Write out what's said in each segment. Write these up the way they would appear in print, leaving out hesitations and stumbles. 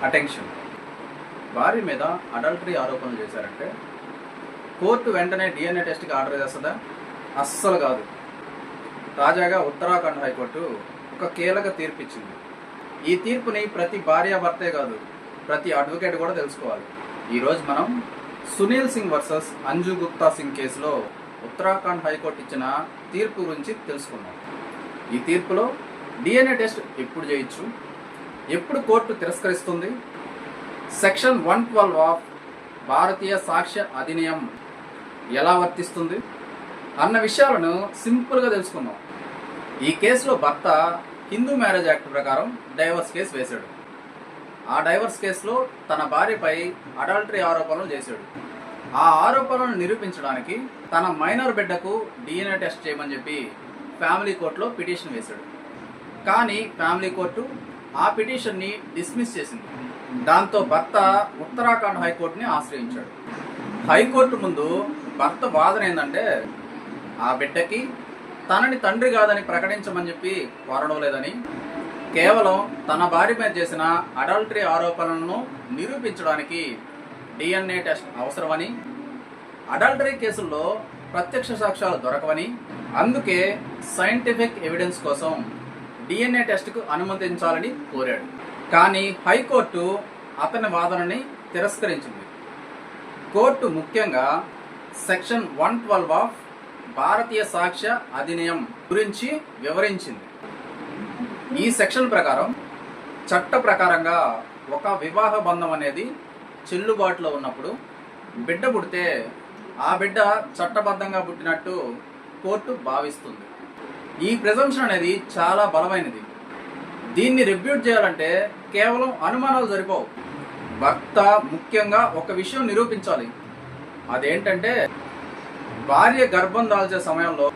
Attention. భార్య మీద adultery ఆరోపణలు చేశారంటే కోర్టు వెంటనే DNA టెస్ట్కి ఆర్డర్ చేస్తుందా? అస్సలు కాదు. తాజాగా ఉత్తరాఖండ్ హైకోర్టు ఒక కీలక తీర్పు ఇచ్చింది. ఈ తీర్పుని ప్రతి భార్యాభర్తే కాదు, ప్రతి అడ్వకేట్ కూడా తెలుసుకోవాలి. ఈరోజు మనం సునీల్ సింగ్ వర్సెస్ అంజు గుప్తా సింగ్ కేసులో ఉత్తరాఖండ్ హైకోర్టు ఇచ్చిన తీర్పు గురించి తెలుసుకున్నాం. ఈ తీర్పులో DNA టెస్ట్ ఎప్పుడు చేయొచ్చు, ఎప్పుడు కోర్టు తిరస్కరిస్తుంది, సెక్షన్ 112 ఆఫ్ భారతీయ సాక్ష్య అధినియం ఎలా వర్తిస్తుంది అన్న విషయాలను సింపుల్గా తెలుసుకుందాం. ఈ కేసులో భర్త హిందూ మ్యారేజ్ యాక్ట్ ప్రకారం డైవర్స్ కేసు వేశాడు. ఆ డైవర్స్ కేసులో తన భార్యపై అడల్టరీ ఆరోపణలు చేశాడు. ఆ ఆరోపణలను నిరూపించడానికి తన మైనర్ బిడ్డకు DNA టెస్ట్ చేయమని చెప్పి ఫ్యామిలీ కోర్టులో పిటిషన్ వేశాడు. కానీ ఫ్యామిలీ కోర్టు ఆ పిటిషన్ని డిస్మిస్ చేసింది. దాంతో భర్త ఉత్తరాఖండ్ హైకోర్టుని ఆశ్రయించాడు. హైకోర్టు ముందు భర్త వాదన ఏంటంటే ఆ బిడ్డకి తనని తండ్రి కాదని ప్రకటించమని చెప్పి కోరడం లేదని, కేవలం తన భార్య మీద చేసిన అడల్టరీ ఆరోపణలను నిరూపించడానికి DNA టెస్ట్ అవసరమని, అడల్టరీ కేసుల్లో ప్రత్యక్ష సాక్ష్యాలు దొరకవని, అందుకే సైంటిఫిక్ ఎవిడెన్స్ కోసం DNA టెస్ట్కు అనుమతించాలని కోరాడు. కానీ హైకోర్టు అతని వాదనని తిరస్కరించింది. కోర్టు ముఖ్యంగా సెక్షన్ 112 ఆఫ్ భారతీయ సాక్ష్య అధినియం గురించి వివరించింది. ఈ సెక్షన్ ప్రకారం చట్ట ప్రకారంగా ఒక వివాహ బంధం అనేది చెల్లుబాటులో ఉన్నప్పుడు బిడ్డ పుడితే ఆ బిడ్డ చట్టబద్ధంగా పుట్టినట్టు కోర్టు భావిస్తుంది. ఈ ప్రిజంప్షన్ అనేది చాలా బలమైనది. దీన్ని రిబ్యూట్ చేయాలంటే కేవలం అనుమానాలు సరిపోవు. భర్త ముఖ్యంగా ఒక విషయం నిరూపించాలి. అదేంటంటే భార్య గర్భం దాల్చే సమయంలో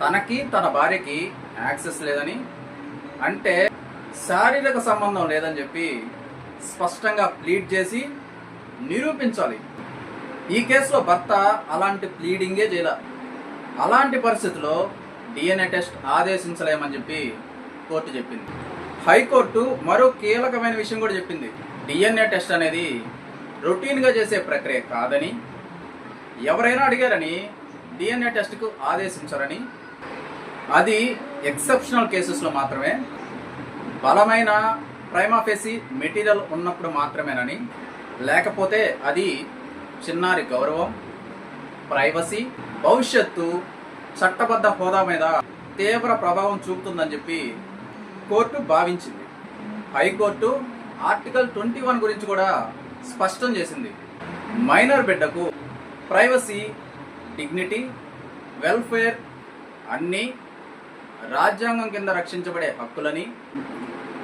తనకి తన భార్యకి యాక్సెస్ లేదని, అంటే శారీరక సంబంధం లేదని చెప్పి స్పష్టంగా ప్లీడ్ చేసి నిరూపించాలి. ఈ కేసులో భర్త అలాంటి ప్లీడింగే చేయాలి. అలాంటి పరిస్థితుల్లో DNA టెస్ట్ ఆదేశించలేమని చెప్పి కోర్టు చెప్పింది. హైకోర్టు మరో కీలకమైన విషయం కూడా చెప్పింది. DNA టెస్ట్ అనేది రొటీన్గా చేసే ప్రక్రియ కాదని, ఎవరైనా అడిగారని DNA టెస్ట్కు ఆదేశించారని, అది ఎక్సెప్షనల్ కేసెస్లో మాత్రమే, బలమైన ప్రైమా ఫేసి మెటీరియల్ ఉన్నప్పుడు మాత్రమేనని, లేకపోతే అది చిన్నారి గౌరవం, ప్రైవసీ, భవిష్యత్తు చట్టబద్ధ హోదా మీద తీవ్ర ప్రభావం చూపుతుందని చెప్పి కోర్టు భావించింది. హైకోర్టు ఆర్టికల్ 21 గురించి కూడా స్పష్టం చేసింది. మైనర్ బిడ్డకు ప్రైవసీ, డిగ్నిటీ, వెల్ఫేర్ అన్నీ రాజ్యాంగం కింద రక్షించబడే హక్కులని,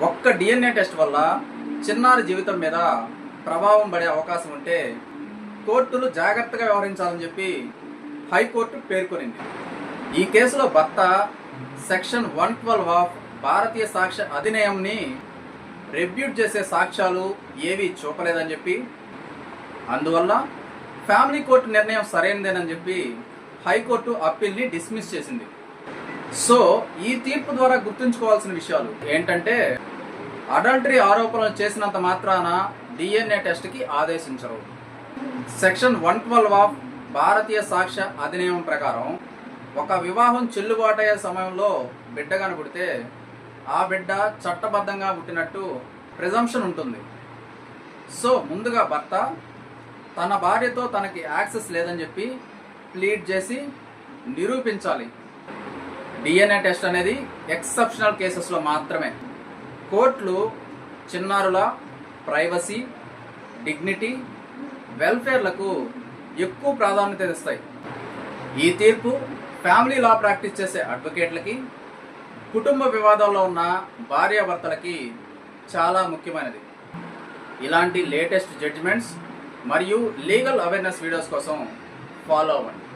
ఒక్క DNA టెస్ట్ వల్ల చిన్నారి జీవితం మీద ప్రభావం పడే అవకాశం ఉంటే కోర్టులు జాగ్రత్తగా వ్యవహరించాలని చెప్పి హైకోర్టు పేర్కొనింది. ఈ కేసులో భర్త సెక్షన్ 112 ఆఫ్ భారతీయ సాక్ష్య అధినియంని రిబ్యూట్ చేసే సాక్ష్యాలు ఏవి చూపలేదని చెప్పి, అందువల్ల ఫ్యామిలీ కోర్టు నిర్ణయం సరైనదేనని చెప్పి హైకోర్టు అప్పీల్ని డిస్మిస్ చేసింది. సో ఈ తీర్పు ద్వారా గుర్తుంచుకోవాల్సిన విషయాలు ఏంటంటే, అడల్టరీ ఆరోపణలు చేసినంత మాత్రాన DNA టెస్ట్కి ఆదేశించరు. సెక్షన్ 112 ఆఫ్ భారతీయ సాక్ష్య అధినియం ప్రకారం ఒక వివాహం చెల్లుబాటయ్యే సమయంలో బిడ్డ కనబడితే ఆ బిడ్డ చట్టబద్ధంగా పుట్టినట్టు ప్రిజంప్షన్ ఉంటుంది. సో ముందుగా భర్త తన భార్యతో తనకి యాక్సెస్ లేదని చెప్పి ప్లీడ్ చేసి నిరూపించాలి. DNA టెస్ట్ అనేది ఎక్సెప్షనల్ కేసెస్లో మాత్రమే. కోర్టులు చిన్నారుల ప్రైవసీ, డిగ్నిటీ, వెల్ఫేర్లకు ఎక్కువ ప్రాధాన్యత ఇస్తాయి. ఈ తీర్పు ఫ్యామిలీ లా ప్రాక్టీస్ చేసే అడ్వకేట్లకి, కుటుంబ వివాదాల్లో ఉన్న భార్యాభర్తలకి చాలా ముఖ్యమైనది. ఇలాంటి లేటెస్ట్ జడ్జిమెంట్స్ మరియు లీగల్ అవేర్నెస్ వీడియోస్ కోసం ఫాలో అవ్వండి.